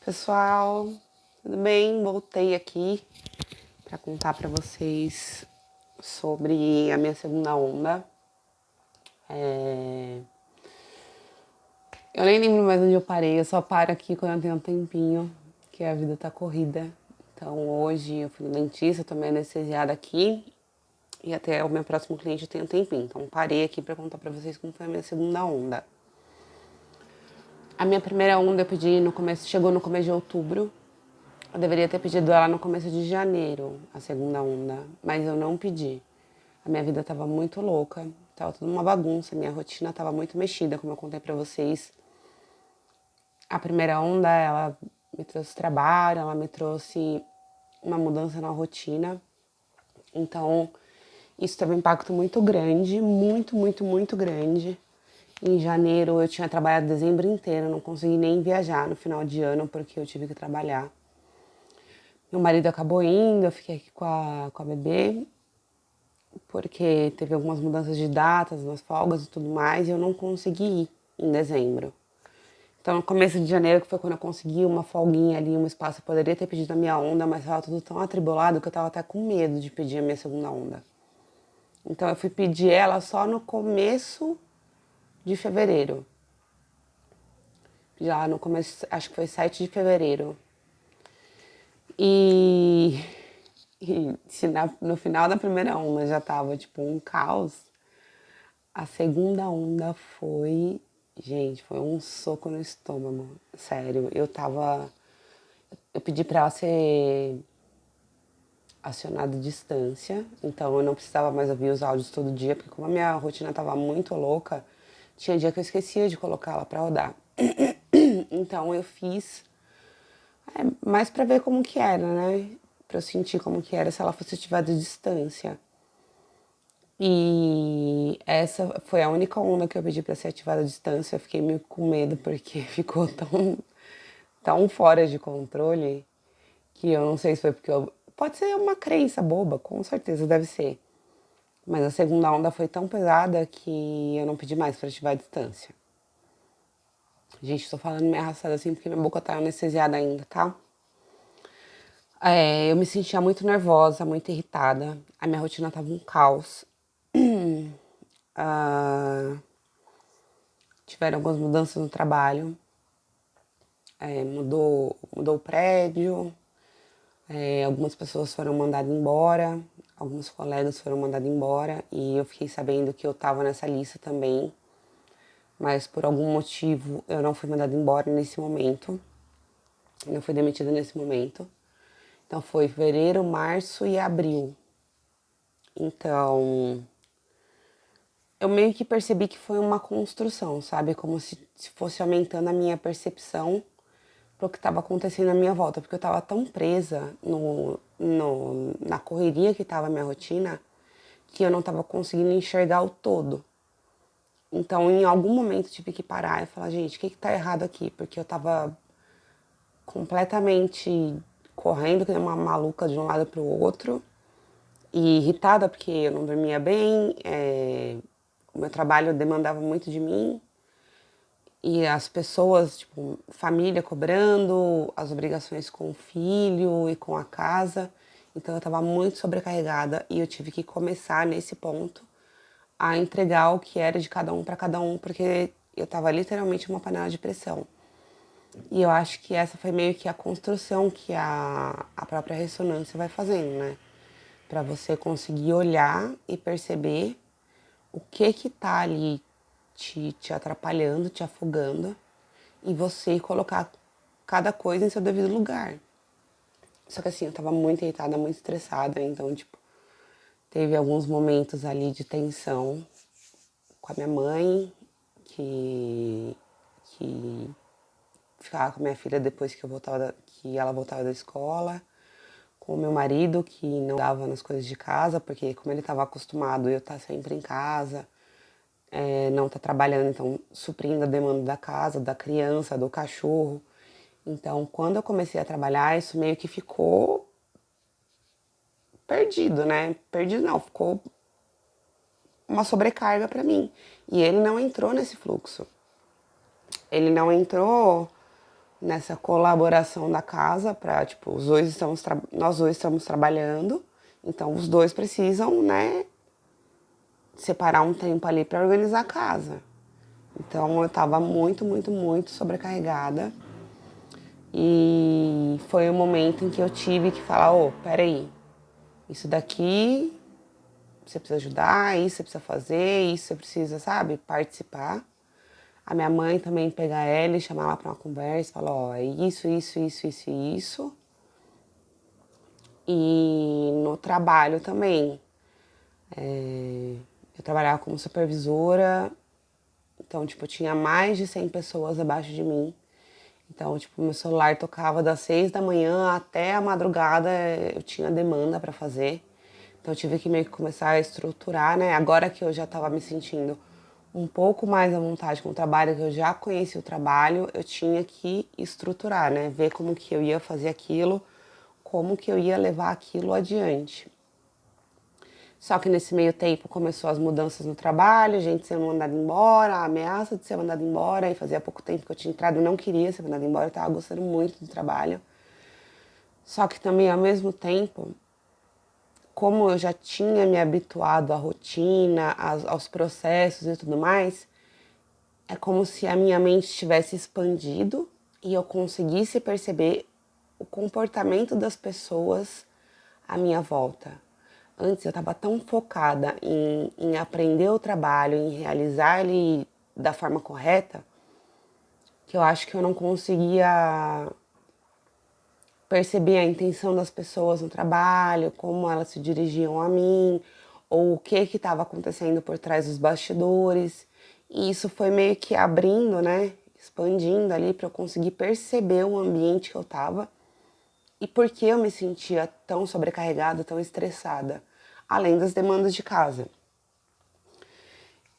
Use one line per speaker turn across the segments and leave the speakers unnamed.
Pessoal, tudo bem? Voltei aqui para contar para vocês sobre a minha segunda onda. Eu nem lembro mais onde eu parei, eu só paro aqui quando eu tenho um tempinho, que a vida tá corrida. Então hoje eu fui no dentista, tomei anestesiada aqui e até o meu próximo cliente eu tenho um tempinho. Então parei aqui para contar para vocês como foi a minha segunda onda. A minha primeira onda eu pedi no começo, chegou no começo de outubro. Eu deveria ter pedido ela no começo de janeiro, a segunda onda, mas eu não pedi. A minha vida tava muito louca, tava tudo uma bagunça, minha rotina tava muito mexida, como eu contei pra vocês. A primeira onda, ela me trouxe trabalho, ela me trouxe uma mudança na rotina. Então, isso teve um impacto muito grande, muito grande. Em janeiro eu tinha trabalhado dezembro inteiro, não consegui nem viajar no final de ano porque eu tive que trabalhar. Meu marido acabou indo, eu fiquei aqui com a bebê, porque teve algumas mudanças de datas nas folgas e tudo mais, e eu não consegui ir em dezembro. Então, no começo de janeiro, que foi quando eu consegui uma folguinha ali, um espaço, eu poderia ter pedido a minha onda, mas estava tudo tão atribulado que eu estava até com medo de pedir a minha segunda onda. Então, eu fui pedir ela só no começo de fevereiro. Já no começo, acho que foi 7 de fevereiro. E se no final da primeira onda já tava tipo um caos, a segunda onda foi, gente, foi um soco no estômago. Sério, eu pedi pra ela ser acionada à distância, então eu não precisava mais ouvir os áudios todo dia, porque como a minha rotina tava muito louca, tinha dia que eu esquecia de colocar ela pra rodar. Então eu fiz mais pra ver como que era, né? Pra eu sentir como que era se ela fosse ativada à distância. E essa foi a única onda que eu pedi pra ser ativada à distância. Eu fiquei meio com medo porque ficou tão fora de controle que eu não sei se foi porque pode ser uma crença boba, com certeza deve ser. Mas a segunda onda foi tão pesada que eu não pedi mais pra ativar à distância. Gente, tô falando meio arrastada assim porque minha boca tá anestesiada ainda, tá? Eu me sentia muito nervosa, muito irritada. A minha rotina tava um caos. Ah, tiveram algumas mudanças no trabalho. Mudou o prédio, algumas pessoas foram mandadas embora, alguns colegas foram mandados embora e eu fiquei sabendo que eu estava nessa lista também, mas por algum motivo eu não fui mandada embora nesse momento, não fui demitida nesse momento. Então foi fevereiro, março e abril. Então eu meio que percebi que foi uma construção, sabe? Como se fosse aumentando a minha percepção pro que estava acontecendo à minha volta, porque eu estava tão presa na correria que estava a minha rotina, que eu não estava conseguindo enxergar o todo. Então, em algum momento, eu tive que parar e falar, gente, o que tá errado aqui? Porque eu estava completamente correndo, que nem uma maluca de um lado pro outro, e irritada porque eu não dormia bem, o meu trabalho demandava muito de mim, e as pessoas, tipo, família cobrando, as obrigações com o filho e com a casa. Então eu tava muito sobrecarregada e eu tive que começar nesse ponto a entregar o que era de cada um para cada um, porque eu tava literalmente uma panela de pressão. E eu acho que essa foi meio que a construção que a própria ressonância vai fazendo, né? Para você conseguir olhar e perceber o que tá ali te atrapalhando, te afogando, e você colocar cada coisa em seu devido lugar. Só que assim, eu tava muito irritada, muito estressada, então, tipo, teve alguns momentos ali de tensão com a minha mãe, que ficava com a minha filha depois que ela voltava da escola, com o meu marido, que não dava nas coisas de casa, porque como ele estava acostumado eu estar sempre em casa, não tá trabalhando, então suprindo a demanda da casa, da criança, do cachorro. Então, quando eu comecei a trabalhar, isso meio que ficou perdido, né? Perdido não, ficou uma sobrecarga para mim. E ele não entrou nesse fluxo. Ele não entrou nessa colaboração da casa para, tipo, nós dois estamos trabalhando, então os dois precisam, né, separar um tempo ali para organizar a casa. Então eu tava muito, muito, muito sobrecarregada. E foi o momento em que eu tive que falar, peraí, isso daqui você precisa ajudar, isso você precisa fazer, isso você precisa, sabe, participar. A minha mãe também pegar ela e chamar ela para uma conversa, falar, é isso, isso, isso, isso e isso. E no trabalho também. Eu trabalhava como supervisora, então, tipo, tinha mais de 100 pessoas abaixo de mim. Então, tipo, meu celular tocava das 6 da manhã até a madrugada, eu tinha demanda para fazer. Então, eu tive que meio que começar a estruturar, né? Agora que eu já estava me sentindo um pouco mais à vontade com o trabalho, que eu já conheci o trabalho, eu tinha que estruturar, né? Ver como que eu ia fazer aquilo, como que eu ia levar aquilo adiante. Só que nesse meio tempo começou as mudanças no trabalho, gente sendo mandada embora, a ameaça de ser mandada embora, e fazia pouco tempo que eu tinha entrado e não queria ser mandada embora, eu tava gostando muito do trabalho. Só que também, ao mesmo tempo, como eu já tinha me habituado à rotina, aos processos e tudo mais, é como se a minha mente tivesse expandido e eu conseguisse perceber o comportamento das pessoas à minha volta. Antes eu estava tão focada em aprender o trabalho, em realizar ele da forma correta, que eu acho que eu não conseguia perceber a intenção das pessoas no trabalho, como elas se dirigiam a mim, ou o que estava acontecendo por trás dos bastidores. E isso foi meio que abrindo, né? Expandindo ali para eu conseguir perceber o ambiente que eu estava e por que eu me sentia tão sobrecarregada, tão estressada, além das demandas de casa.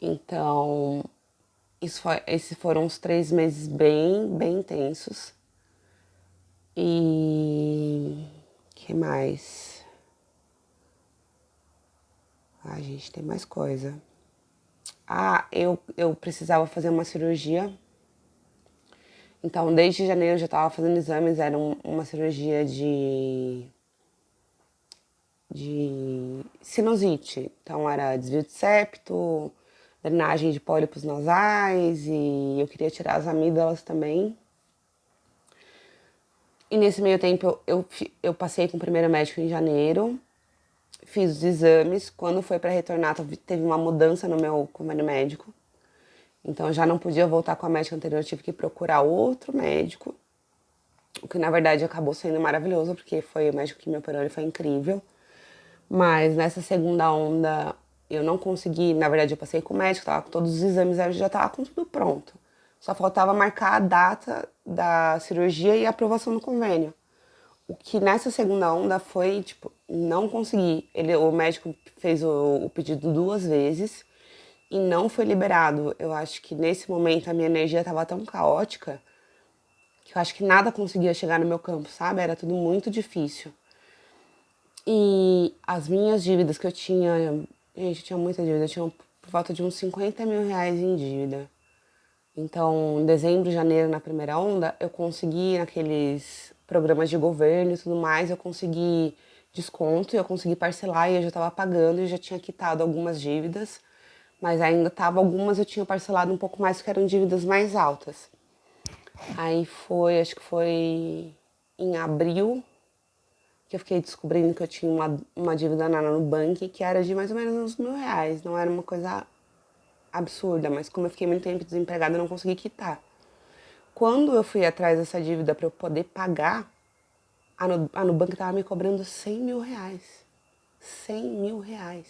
Então, esses foram uns 3 meses bem intensos. E que mais? Ah, gente, tem mais coisa. Eu precisava fazer uma cirurgia. Então, desde janeiro eu já estava fazendo exames. Era uma cirurgia de sinusite. Então, era desvio de septo, drenagem de pólipos nasais e eu queria tirar as amígdalas também. E nesse meio tempo eu passei com o primeiro médico em janeiro, fiz os exames. Quando foi para retornar, teve uma mudança no meu convênio médico. Então eu já não podia voltar com a médica anterior, eu tive que procurar outro médico. O que na verdade acabou sendo maravilhoso, porque foi o médico que me operou, ele foi incrível. Mas nessa segunda onda eu não consegui, na verdade eu passei com o médico, tava com todos os exames, eu já tava com tudo pronto. Só faltava marcar a data da cirurgia e a aprovação do convênio. O que nessa segunda onda foi, tipo, não consegui. O médico fez o pedido 2 vezes e não foi liberado. Eu acho que nesse momento a minha energia estava tão caótica que eu acho que nada conseguia chegar no meu campo, sabe? Era tudo muito difícil. E as minhas dívidas que eu tinha, gente, eu tinha muita dívida, eu tinha por volta de uns 50 mil reais em dívida. Então, em dezembro, janeiro, na primeira onda, eu consegui, naqueles programas de governo e tudo mais, eu consegui desconto, eu consegui parcelar e eu já estava pagando e já tinha quitado algumas dívidas, mas ainda tava algumas eu tinha parcelado um pouco mais, porque eram dívidas mais altas. Aí acho que foi em abril que eu fiquei descobrindo que eu tinha uma dívida na Nubank que era de mais ou menos uns R$ 1.000, não era uma coisa absurda, mas como eu fiquei muito tempo desempregada, eu não consegui quitar. Quando eu fui atrás dessa dívida para eu poder pagar, a Nubank tava me cobrando R$ 100.000. R$ 100.000.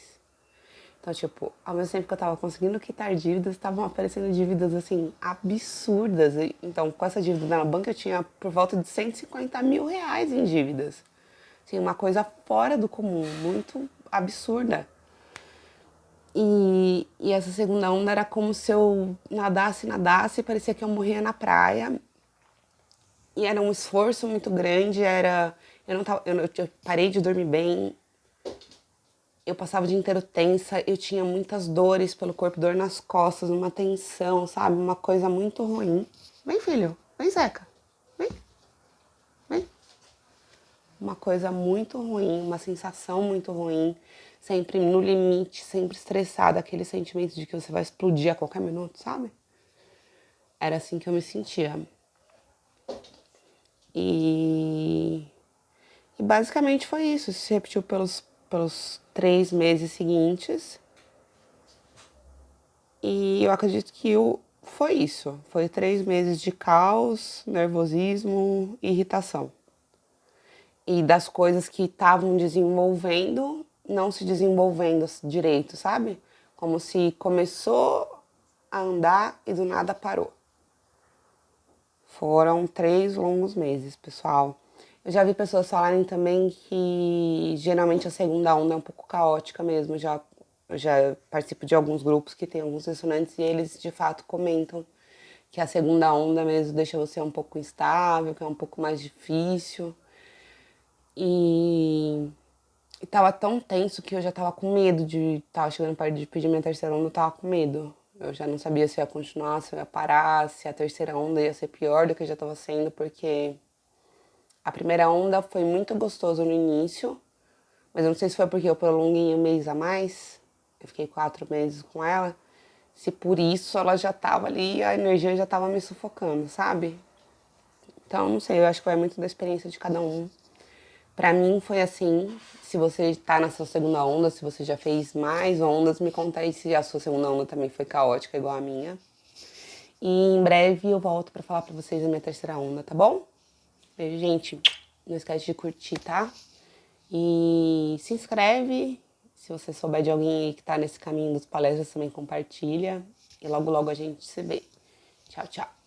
Então, tipo, ao mesmo tempo que eu tava conseguindo quitar dívidas, estavam aparecendo dívidas, assim, absurdas. Então, com essa dívida na banca, eu tinha por volta de R$ 150 mil em dívidas. Assim, uma coisa fora do comum, muito absurda. E essa segunda onda era como se eu nadasse, parecia que eu morria na praia. E era um esforço muito grande, eu não tava, eu parei de dormir bem. Eu passava o dia inteiro tensa, eu tinha muitas dores pelo corpo, dor nas costas, uma tensão, sabe? Uma coisa muito ruim. Vem, filho, vem, Zeca. Vem. uma coisa muito ruim, uma sensação muito ruim, sempre no limite, sempre estressada, aquele sentimento de que você vai explodir a qualquer minuto, sabe? Era assim que eu me sentia. E basicamente foi isso, se repetiu pelos 3 meses seguintes. E eu acredito que foi isso. Foi 3 meses de caos, nervosismo e irritação. E das coisas que estavam desenvolvendo, não se desenvolvendo direito, sabe? Como se começou a andar e do nada parou. Foram 3 longos meses, pessoal. Eu já vi pessoas falarem também que geralmente a segunda onda é um pouco caótica mesmo. Eu já participo de alguns grupos que tem alguns restaurantes e eles de fato comentam que a segunda onda mesmo deixa você um pouco instável, que é um pouco mais difícil. E tava tão tenso que eu já tava com medo de. Tava chegando perto de pedir minha terceira onda, eu tava com medo. Eu já não sabia se ia continuar, se eu ia parar, se a terceira onda ia ser pior do que já tava sendo, porque a primeira onda foi muito gostoso no início, mas eu não sei se foi porque eu prolonguei 1 mês a mais, eu fiquei 4 meses com ela, se por isso ela já tava ali, a energia já tava me sufocando, sabe? Então, não sei, eu acho que vai muito da experiência de cada um. Pra mim foi assim, se você tá na sua segunda onda, se você já fez mais ondas, me conta aí se a sua segunda onda também foi caótica igual a minha. E em breve eu volto pra falar pra vocês a minha terceira onda, tá bom? Beijo, gente. Não esquece de curtir, tá? E se inscreve. Se você souber de alguém aí que tá nesse caminho das palestras, também compartilha. E logo, logo a gente se vê. Tchau, tchau.